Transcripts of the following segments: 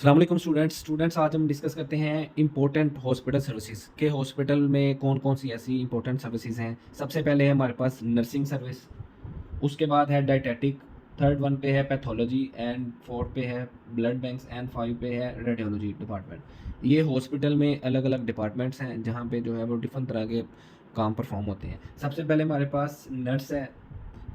अस्सलाम वालेकुम स्टूडेंट्स आज हम डिस्कस करते हैं इंपॉर्टेंट हॉस्पिटल सर्विसेज के हॉस्पिटल में कौन कौन सी ऐसी इंपॉर्टेंट सर्विसेज हैं। सबसे पहले है हमारे पास नर्सिंग सर्विस, उसके बाद है डाइटेटिक, थर्ड वन पे है पैथोलॉजी एंड फोर्थ पे है ब्लड बैंक्स एंड फाइव पे है रेडियोलॉजी डिपार्टमेंट। ये हॉस्पिटल में अलग अलग डिपार्टमेंट्स हैं जहाँ पे जो है वो डिफरेंट तरह के काम परफॉर्म होते हैं। सबसे पहले हमारे पास नर्स है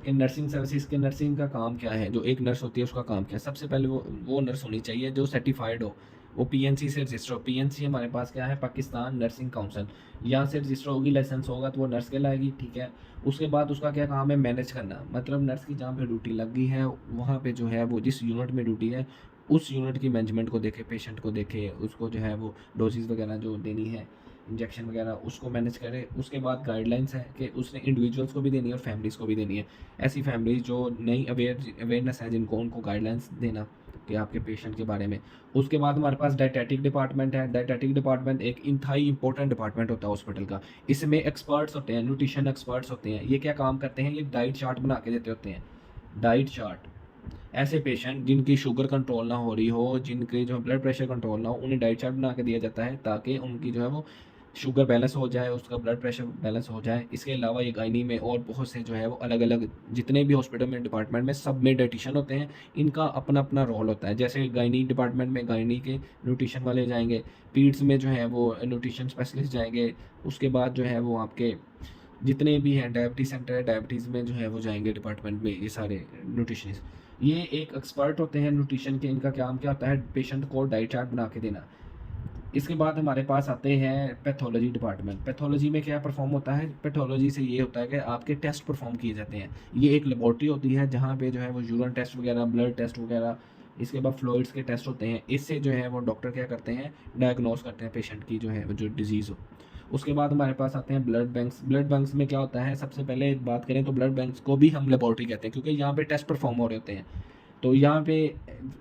कि नर्सिंग सर्विसेज के नर्सिंग का काम क्या है, जो एक नर्स होती है उसका काम क्या है। सबसे पहले वो नर्स होनी चाहिए जो सर्टिफाइड हो, वो पीएनसी से रजिस्टर हो। पीएनसी हमारे पास क्या है, पाकिस्तान नर्सिंग काउंसिल, यहाँ से रजिस्टर होगी, लाइसेंस होगा तो वो नर्स कहलाएगी। ठीक है, उसके बाद उसका क्या काम है, मैनेज करना। मतलब नर्स की जहाँ पे ड्यूटी लग गई है वहाँ पे जो है वो जिस यूनिट में ड्यूटी है उस यूनिट की मैनेजमेंट को देखे, पेशेंट को देखे, उसको जो है वो डोजेज़ वगैरह जो देनी है, इंजेक्शन वगैरह, उसको मैनेज करे। उसके बाद गाइडलाइंस है कि उसने इंडिविजुअल्स को भी देनी है और फैमिलीज़ को भी देनी है। ऐसी फैमिलीज जो नई अवेयरनेस है जिनको उनको गाइडलाइंस देना कि आपके पेशेंट के बारे में। उसके बाद हमारे पास डाइटेटिक डिपार्टमेंट है। डाइटेटिक डिपार्टमेंट एक इंतहाई इंपॉर्टेंट डिपार्टमेंट होता है हॉस्पिटल का। इसमें एक्सपर्ट्स होते हैं, न्यूट्रिशन एक्सपर्ट्स होते हैं। ये क्या काम करते हैं, ये डाइट चार्ट बना के देते होते हैं। डाइट चार्ट, ऐसे पेशेंट जिनकी शुगर कंट्रोल ना हो रही हो, जिनके जो ब्लड प्रेशर कंट्रोल ना हो, उन्हें डाइट चार्ट बना के दिया जाता है ताकि उनकी जो है वो शुगर बैलेंस हो जाए, उसका ब्लड प्रेशर बैलेंस हो जाए। इसके अलावा ये गायनी में और बहुत से जो है वो अलग अलग जितने भी हॉस्पिटल में डिपार्टमेंट में सब में डाइटिशियन होते हैं। इनका अपना अपना रोल होता है। जैसे गायनी डिपार्टमेंट में गायनी के न्यूट्रिशन वाले जाएंगे, पीड्स में जो है वो न्यूट्रिशन स्पेशलिस्ट जाएंगे। उसके बाद जो है वो आपके जितने भी हैं डायबिटीज़ सेंटर है, डायबिटीज़ में जो है वो जाएंगे डिपार्टमेंट में ये सारे न्यूट्रिशनिस्ट। ये एक एक्सपर्ट होते हैं न्यूट्रिशन के। इनका काम क्या होता है, पेशेंट को डाइट चार्ट बना के देना। इसके बाद हमारे पास आते हैं पैथोलॉजी डिपार्टमेंट। पैथोलॉजी में क्या परफॉर्म होता है, पैथोलॉजी से ये होता है कि आपके टेस्ट परफॉर्म किए जाते हैं। ये एक लेबॉर्ट्री होती है जहाँ पे जो है वो यूरिन टेस्ट वगैरह, ब्लड टेस्ट वगैरह, इसके बाद फ्लूइड्स के टेस्ट होते हैं। इससे जो है वो डॉक्टर क्या करते हैं, डायग्नोस करते हैं पेशेंट की जो है वो जो डिजीज़ हो। उसके बाद हमारे पास आते हैं ब्लड बैंक्स। ब्लड बैंक्स में क्या होता है, सबसे पहले बात करें तो ब्लड बैंक्स को भी हम लेबॉर्ट्री कहते हैं क्योंकि यहाँ पे टेस्ट परफॉर्म हो रहे होते हैं। तो यहाँ पे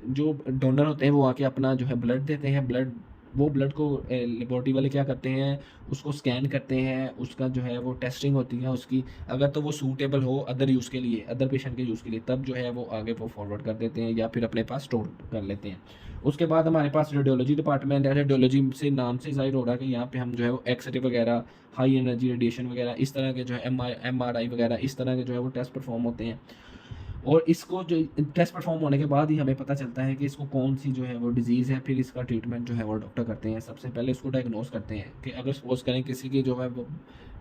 जो डोनर होते हैं वो आके अपना जो है ब्लड देते हैं। वो ब्लड को लेबॉर्ट्री वाले क्या करते हैं, उसको स्कैन करते हैं, उसका जो है वो टेस्टिंग होती है उसकी। अगर तो वो सूटेबल हो अदर यूज़ के लिए, अदर पेशेंट के यूज़ के लिए, तब जो है वो आगे वो फॉरवर्ड कर देते हैं या फिर अपने पास स्टोर कर लेते हैं। उसके बाद हमारे पास रेडियोलॉजी डिपार्टमेंट है। रेडियोलॉजी से नाम से ज़ाहिर हो रहा है कि यहाँ पे हम जो है वो एक्सरे वगैरह, हाई एनर्जी रेडिएशन वगैरह, इस तरह के जो है एमआरआई वगैरह, इस तरह के जो है वो टेस्ट परफॉर्म होते हैं। और इसको जो टेस्ट परफॉर्म होने के बाद ही हमें पता चलता है कि इसको कौन सी जो है वो डिज़ीज़ है। फिर इसका ट्रीटमेंट जो है वो डॉक्टर करते हैं। सबसे पहले इसको डायग्नोस करते हैं कि अगर सपोज करें किसी की जो है वो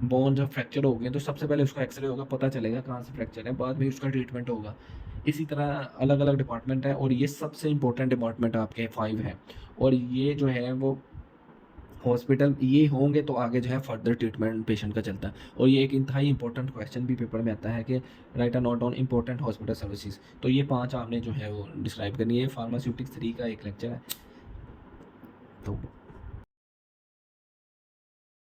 बोन जब फ्रैक्चर हो गए तो सबसे पहले उसका एक्सरे होगा, पता चलेगा कहाँ से फ्रैक्चर है, बाद में उसका ट्रीटमेंट होगा। इसी तरह अलग अलग डिपार्टमेंट है और ये सबसे इंपॉर्टेंट डिपार्टमेंट आपके 5 है। और ये जो है वो हॉस्पिटल ये होंगे तो आगे जो है फर्दर ट्रीटमेंट पेशेंट का चलता है। और ये एक इंतहाई इंपॉर्टेंट क्वेश्चन भी पेपर में आता है कि right a note on important hospital services. तो ये 5 आपने जो है वो डिस्क्राइब करनी है। फार्मास्यूटिक्स 3 का एक लेक्चर है। तो